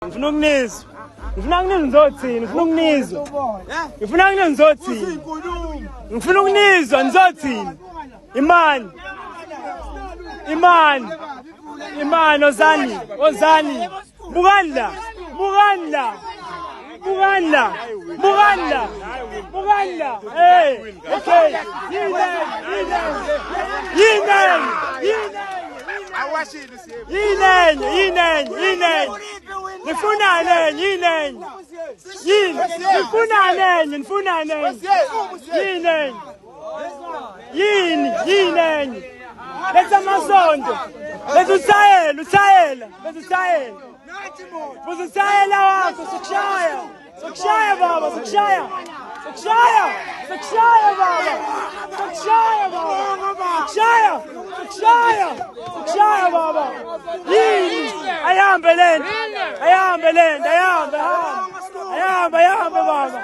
Ngifuna ukunizwa. Ngifuna nizothini, ngifuna ukunizwa. Ngifuna nizothini. Ngifuna ukunizwa nizothini. Imani. Imani. Imani ozani, ozani. Buganda. Buganda. Buganda. Buganda. Buganda. Hey. Okay. Yinenye. Nifuna nenye, yinenye. Nifuna nenye, nifuna nenye. Yinenye. Letha amasondo. Letha uthayela. Uthayela wakho sokushaya. Sokushaya baba, sokushaya. Sokushaya baba. Sokushaya baba. Yini. Ayambe lento. Ayambe baba.